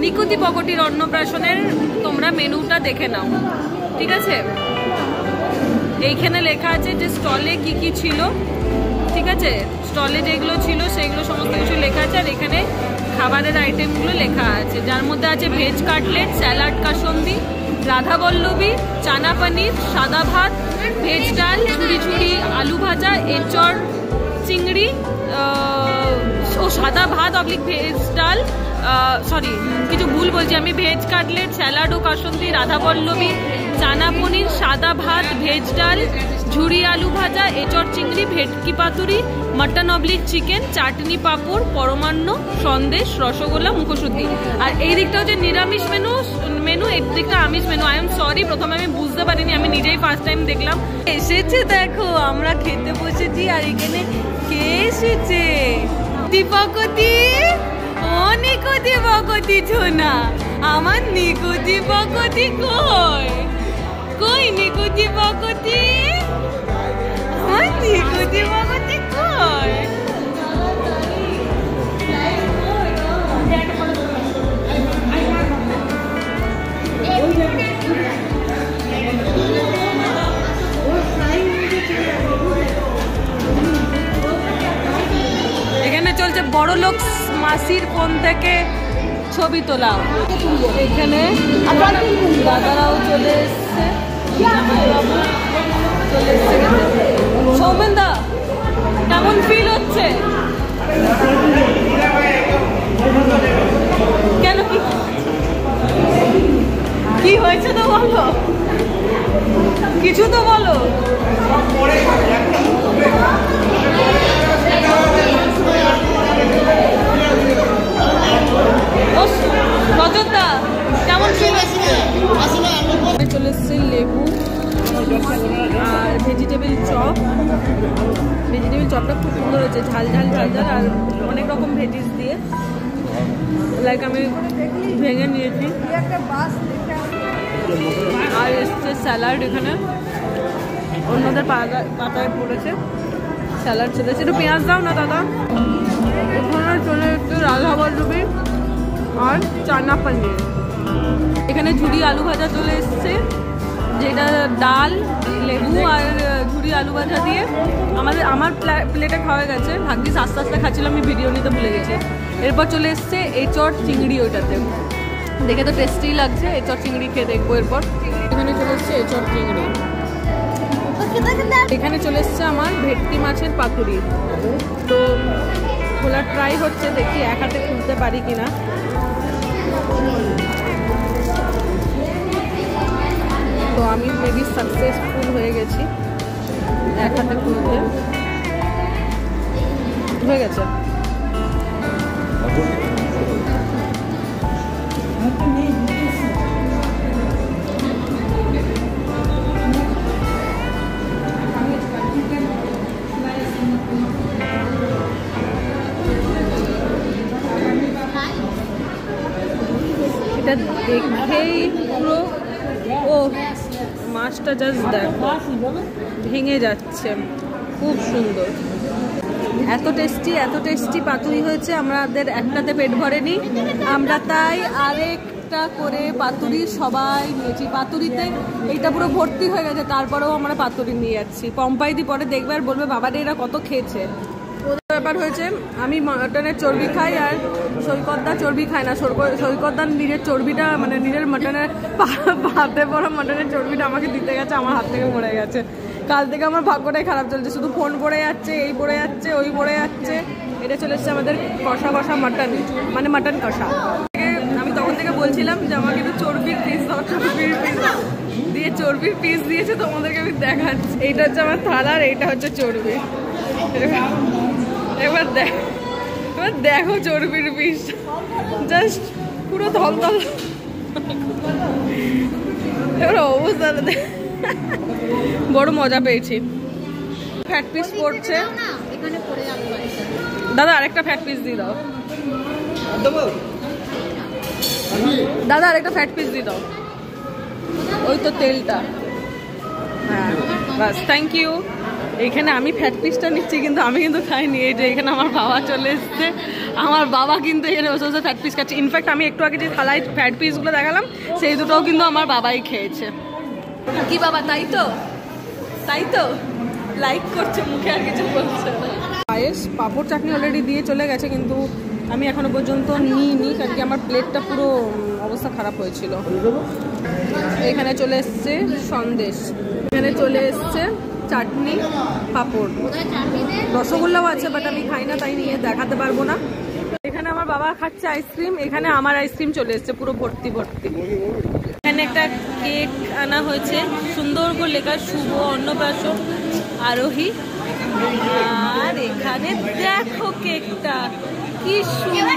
নিকুতি পকটির অন্নপ্রাশনের তোমরা মেনুটা দেখে নাও, ঠিক আছে? এইখানে লেখা আছে যে স্টলে কি কি ছিল, ঠিক আছে? স্টলে যেগুলো ছিল সেগুলো সমস্ত কিছু লেখা আছে। আর এখানে খাবারের আইটেমগুলো লেখা আছে, যার মধ্যে আছে ভেজ কাটলেট, স্যালাড কাসন্দি, রাধা বল্লভী, চানা পনির, সাদা ভাত, ভেজ ডাল, ঝুড়ি ঝুড়ি আলু ভাজা, এঁচড় চিংড়ি ও সাদা ভাত অবলিক ভেজ ডাল, সরি কিছু ভুল বলছি আমি, ভেজ কাটলেট, স্যালাড ও কাসন্দি, রাধা বল্লভী, চানা পনির, সাদা ভাত, ভেজ ডাল, ঝুড়ি আলু ভাজা, এঁচড় চিংড়ি, ভেটকি পাতুরি, মটন অবলিক চিকেন, চাটনি পাঁপড়, পরমান্ন, সন্দেশ, রসগোল্লা, মুখশুদ্ধি। আর এই দিকটা হচ্ছে নিরামিষ মেনু, এই দিকটা আমিষ মেনু। আই এম সরি, প্রথমে আমি বুঝতে পারিনি, আমি নিজেই ফার্স্ট টাইম দেখলাম। এসেছে দেখো, আমরা খেতে বসেছি। আর এখানে কে এসেছে? দীপকতি, ও নিকুতি পকতি ছোনা, আমার নিকুতি পকতি কই? কই নিকুতি পকতি? আমার নিকুতি পকতি কই? এখানে চলছে বড় লোক মাসির ফোন থেকে ছবি তোলা। এখানে দাদারাও চলে এসছে, চলে এসছে। সৌমেন দা, কেমন ফিল হচ্ছে? কেন, কি হয়েছে তো বলো, কিছু তো বলো। রজতদা, কেমন ফিল হচ্ছে? চলে এসছে লেবু আর ভেজিটেবিল চপ। ভেজিটেবিল চপটা খুব সুন্দর হয়েছে, ঝাল ঝাল ঝাল ঝাল আর অনেক রকম ভেজিস দিয়ে, লাইক আমি ভেঙে নিয়েছি। আর এসছে স্যালাড, এখানে অন্যদের পাতায় পড়েছে স্যালাড চলেছে। একটু পেঁয়াজ দাও না দাদা। ওখানে চলে এসছে রাধা বল্লভী আর চানা পনির। এখানে ঝুড়ি আলু ভাজা চলে এসছে, যেটা ডাল, লেবু আর ঝুড়ি আলু ভাজা দিয়ে আমার প্লেটে খাওয়া গেছে। ভাগ্যিস আস্তে আস্তে খাচ্ছিলাম, আমি ভিডিও নিতে ভুলে গেছি। এরপর চলে এসছে এঁচড় চিংড়ি, ওইটাতে দেখে তো টেস্টি লাগছে। এঁচড় চিংড়ি খেয়ে দেখবো এরপর। এখানে চলে এসছে এঁচড় চিংড়ি। এখানে চলে এসছে আমার ভেটকি মাছের পাতুরি। তো খোলার ট্রাই হচ্ছে, দেখি এক হাতে খুলতে পারি কিনা। তো আমি মেবি সাকসেসফুল হয়ে গেছি, এক হাতে খুলতে হয়ে গেছে। এটা দেখেই পুরো, ও মাছটা জাস্ট দেখো, ভেঙে যাচ্ছে, খুব সুন্দর। এত টেস্টি পাতুরি হয়েছে, আমাদের একটাতে পেট ভরেনি, আমরা তাই আরেকটা করে পাতুরি সবাই নিয়েছি। পাতুরিতে এইটা পুরো ভর্তি হয়ে গেছে, তারপরেও আমরা পাতুরি নিয়ে যাচ্ছি। পম্পাইদি পরে দেখবে আর বলবে বাবারে এরা কত খেয়েছে। ব্যাপার হয়েছে, আমি মটনের চর্বি খাই আর সৈকতদা চর্বি খায় না। সৈকতদার নিজের চর্বিটা, মানে নিজের মটনের হাতে পড়া মটনের চর্বিটা আমাকে দিতে গেছে, আমার হাত থেকে পড়ে গেছে। কাল থেকে আমার ভাগ্যটাই খারাপ চলছে, শুধু ফোন পড়ে যাচ্ছে, এই পড়ে যাচ্ছে, ওই পড়ে যাচ্ছে। এটা চলে এসছে আমাদের কষা কষা মটন, মানে মটন কষা। আমি তখন থেকে বলছিলাম যে আমাকে একটু চর্বির পিস দাও, চর্বির পিস দাও, দিয়ে চর্বির পিস দিয়েছে। তোমাদেরকে আমি দেখাচ্ছি, এইটা হচ্ছে আমার থালা আর এইটা হচ্ছে চর্বি। এবার দেখো চর্বির পিস, জাস্ট পুরো ধলধল। এবার অবস্থা বড় মজা পেয়েছি। ফ্যাট পিস পড়ছে দাদা, আরেকটা ফ্যাট পিস দিয়ে দাও দাদা, আরেকটা ফ্যাট পিস দিয়ে দাও। ওই তো তেলটা, হ্যাঁ বাস, থ্যাংক ইউ। এখানে আমি ফ্যাট পিসটা নিচ্ছি, কিন্তু আমি কিন্তু খাইনি। এই যে এখানে আমার বাবা চলে এসছে, আমার বাবা কিন্তু এখানে বসে বসে ফ্যাট পিস খাচ্ছে। ইনফ্যাক্ট আমি একটু আগে যে থালায় ফ্যাট পিসগুলো দেখালাম সেই দুটোও কিন্তু আমার বাবাই খেয়েছে। কি বাবা, তাই তো? তাই তো লাইক করছে, মুখে আর কিছু বলছে না। পায়েস পাঁপড় চাটনি অলরেডি দিয়ে চলে গেছে, কিন্তু আমি এখনো পর্যন্ত নিইনি, কারণ কি আমার প্লেটটা পুরো অবস্থা খারাপ হয়েছিল। এখানে চলে এসছে সন্দেশ, এখানে চলে এসছে চাটনি, পাঁপড়, রসগোল্লাও আছে, বাট আমি খাই না তাই নিয়ে দেখাতে পারবো না। এখানে আমার বাবা খাচ্ছে আইসক্রিম, এখানে আমার আইসক্রিম চলে এসছে পুরো ভর্তি ভর্তি। এখানে একটা কেক আনা হয়েছে, সুন্দর করে লেখা শুভ অন্নপ্রাশন আরোহী। আর এখানে দেখো কেকটা কি সুন্দর।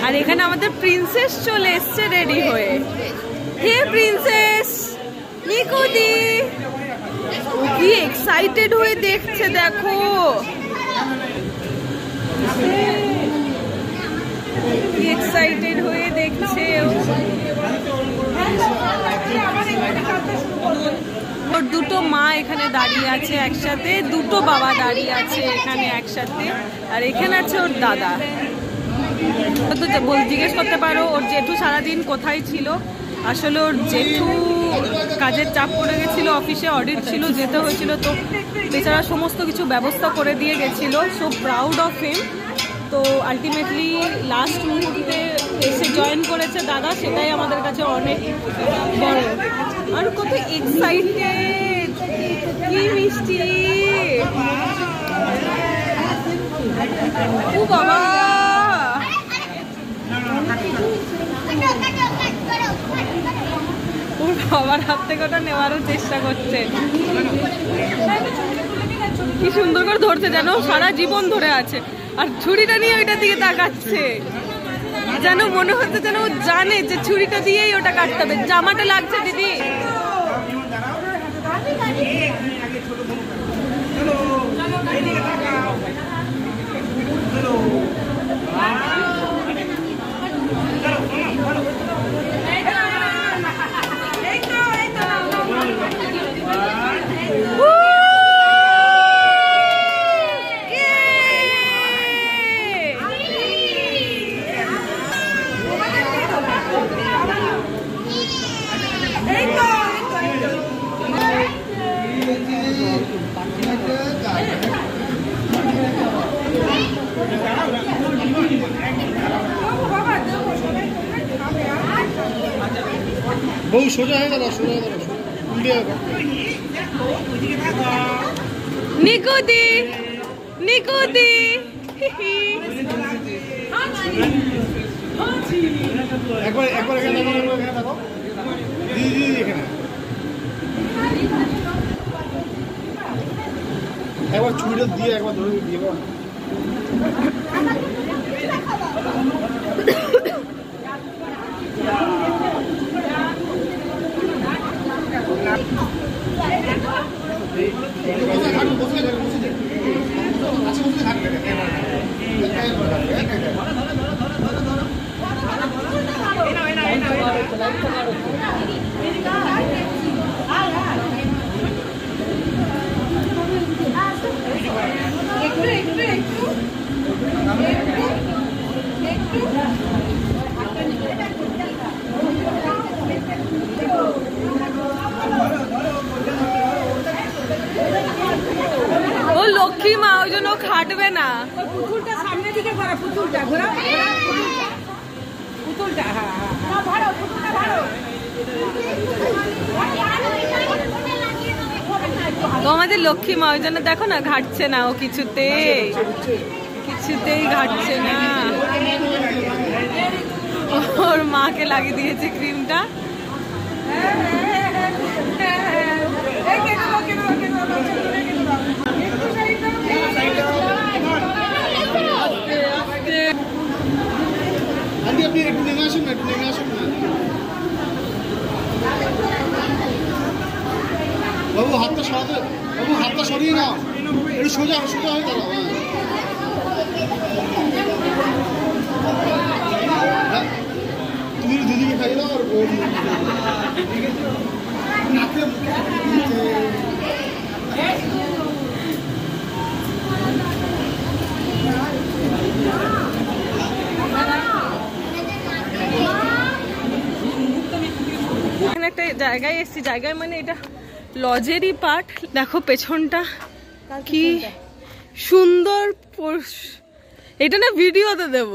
আর এখানে আমাদের প্রিন্সেস চলে এসছে রেডি হয়ে। হে প্রিন্সেস নিকুদি, কি এক্সাইটেড হয়ে দেখছে, দেখো কি এক্সাইটেড হয়ে দেখছে। ওর দুটো মা এখানে দাঁড়িয়ে আছে একসাথে, দুটো বাবা দাঁড়িয়ে আছে এখানে একসাথে, আর এখানে আছে ওর দাদা। তো জিজ্ঞেস করতে পারো ওর জেঠু সারাদিন কোথায় ছিল। আসলে ওর জেঠু কাজের চাপ পড়ে গেছিল, অফিসে অডিট ছিল, যেতে হয়েছিল, তো বেচারা সমস্ত কিছু ব্যবস্থা করে দিয়ে গেছিল। So proud of him. তো আলটিমেটলি লাস্ট মুহূর্তে এসে জয়েন করেছে দাদা, সেটাই আমাদের কাছে অনেক বড়। আর কত এক্সাইটেড, কি মিষ্টি। ও বাবা, ওর বাবার হাত থেকে ওটা নেওয়ারও চেষ্টা করছে। কি সুন্দর করে ধরছে, যেন সারা জীবন ধরে আছে। আর ছুরিটা নিয়ে ওইটার দিকে তাকাচ্ছে, যেন মনে হচ্ছে যেন ও জানে যে ছুরিটা দিয়েই ওটা কাটতে হবে। জামাটা লাগছে দিদি। বহু সোজা হয়ে গেল, সোজা হয়ে গেল, উল্টে গেল। নিকুদি নিকুদি, একবার একবার এখানে দেখো, এখানে দেখো দিদি, এখানে একবার ছুরিটা দিয়ে একবার ধরে দিয়ে দাও। ও লক্ষ্মী মা, ওই জন্য খাটবে না। পুতুলটা সামনে দিকে ঘোরা, পুতুলটা ঘোরা, পুতুলটা, হ্যাঁ হ্যাঁ ভাড়ো, পুতুলটা ভাড়ো। ও আমাদের লক্ষ্মী মা, ওই জন্য দেখো না ঘাটছে না, ও কিছুতেই কিছুতেই ঘাটছে না। ওর মাকে লাগিয়ে দিয়েছে ক্রিমটা। আপনি একটু নেমে আসুন না, একটু নেমে আসুন না বাবু, হাতটা সরাতে, বাবু হাতটা সরিয়ে নাও, একটু সোজা সোজা হয়ে দাঁড়াও। তুমি দিদিকে খাইয়ে দাও। আর এখানে একটা জায়গায় এসছি, জায়গায় মানে এটা লজেরই পার্ট। দেখো পেছনটা কি সুন্দর, এটা না ভিডিওতে দেব।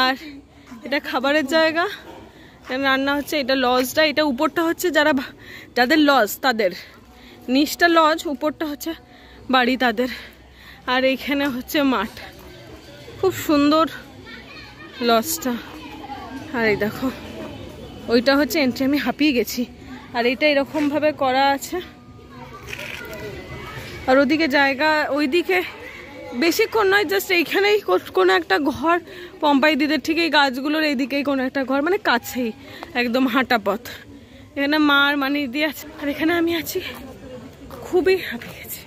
আর এটা খাবারের জায়গা, রান্না হচ্ছে। এটা লজটা, এটা উপরটা হচ্ছে যাদের লজ তাদের, নিচটা লজ, উপরটা হচ্ছে বাড়ি তাদের। আর এইখানে হচ্ছে মাঠ, খুব সুন্দর লজটা। আর এই দেখো ওইটা হচ্ছে এন্ট্রি, আমি হাঁপিয়ে গেছি। আর এটা এরকম ভাবে করা আছে। আর ওদিকে জায়গা, ওইদিকে বেশিক্ষণ নয়, জাস্ট এইখানেই কোনো একটা ঘর, পম্পাই দিদের ঠিক এই গাছগুলোর এইদিকেই কোনো একটা ঘর, মানে কাছেই একদম হাঁটা পথ। এখানে মার মানি দিয়ে আছে, আর এখানে আমি আছি, খুবই হাঁপিয়ে গেছি।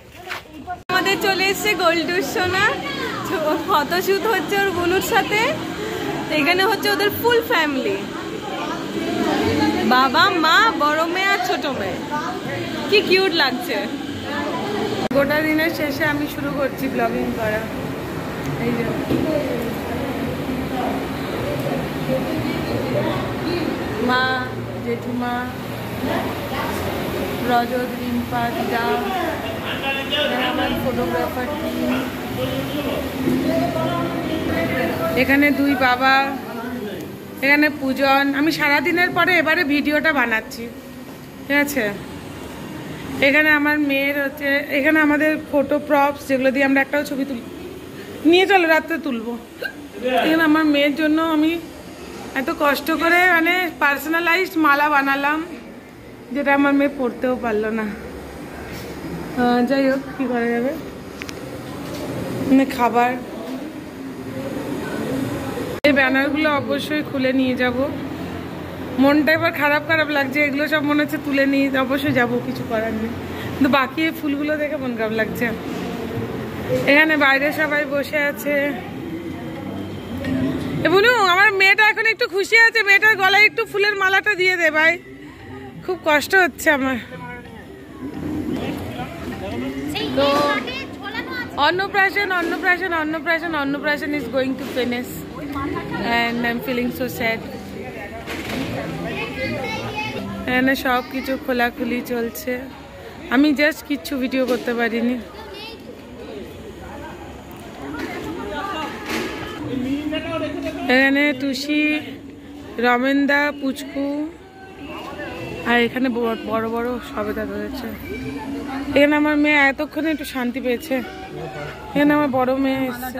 আমাদের চলে এসছে গোল্ডুর সোনা, ফটোশুট হচ্ছে ওর বোনুর সাথে। এখানে হচ্ছে ওদের ফুল ফ্যামিলি, বাবা মা, বড় মেয়ে আর ছোট মেয়ে। কি কিউট লাগছে। গোটা দিনের শেষে আমি শুরু করছি ব্লগিং করা। এই যে মা, জেঠিমা, রজত, রিম্পা, দিদা, আমার ফটোগ্রাফার টিম, এখানে দুই বাবা, এখানে পূজন। আমি সারাদিনের পরে এবারে ভিডিওটা বানাচ্ছি, ঠিক আছে। এখানে আমার মেয়ের হচ্ছে, এখানে আমাদের ফটো প্রপস যেগুলো দিয়ে আমরা একটাও ছবি নিয়ে চলো রাত্রে তুলবো। এখানে আমার মেয়ের জন্য আমি এত কষ্ট করে মানে পার্সোনালাইজড মালা বানালাম, যেটা আমার মেয়ে পড়তেও পারলো না। যাই হোক, কী করা যাবে। খাবার, এই ব্যানারগুলো অবশ্যই খুলে নিয়ে যাব। মনটা এবার খারাপ খারাপ লাগছে, এগুলো সব মনে হচ্ছে তুলে নিয়ে অবশ্যই যাব, কিছু করার নেই। কিন্তু বাকি এই ফুলগুলো দেখে মন খারাপ লাগছে। এখানে বাইরে সবাই বসে আছে। বুনু, আমার মেয়েটা এখন একটু খুশি আছে, মেয়েটার গলায় একটু ফুলের মালাটা দিয়ে দে ভাই, খুব কষ্ট হচ্ছে আমার। তো অন্নপ্রাশন is going to finish and I'm feeling so sad. এখানে সব কিছু খোলাখুলি চলছে, আমি জাস্ট কিচ্ছু ভিডিও করতে পারিনি। এখানে টুসি, রমেনদা, পুচকু, আর এখানে বড় বড় সবেদা ধরেছে। এখানে আমার মেয়ে এতক্ষণে একটু শান্তি পেয়েছে। এখানে আমার বড় মেয়ে এসছে।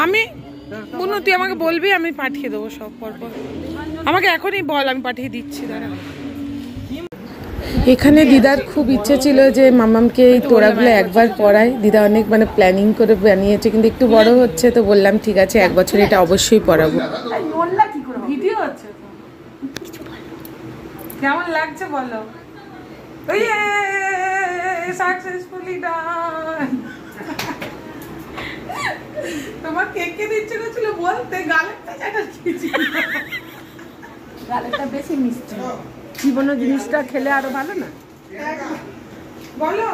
আমি বুনু, তুই আমাকে বলবি, আমি পাঠিয়ে দেবো সব পরপর। আমাকে এখনই বল, আমি পাঠিয়ে দিচ্ছি, দাঁড়া। এখানে দিদার খুব ইচ্ছে ছিল যে মামামকে এই তোড়াগুলো একবার পরায়। দিদা অনেক মানে প্ল্যানিং করে বানিয়েছে, কিন্তু একটু বড় হচ্ছে, তো বললাম ঠিক আছে, এক বছর এটা অবশ্যই পরাবো। ভিডিও হচ্ছে, কেমন লাগছে বলো? সাকসেসফুলি ডান। তোমার কে কে দিচ্ছে ছিল বলতে, গালেরটা জায়গা খেয়েছি, গালেরটা বেশি মিষ্টি। জীবনের জিনিসটা খেলে আরো ভালো না, বলো।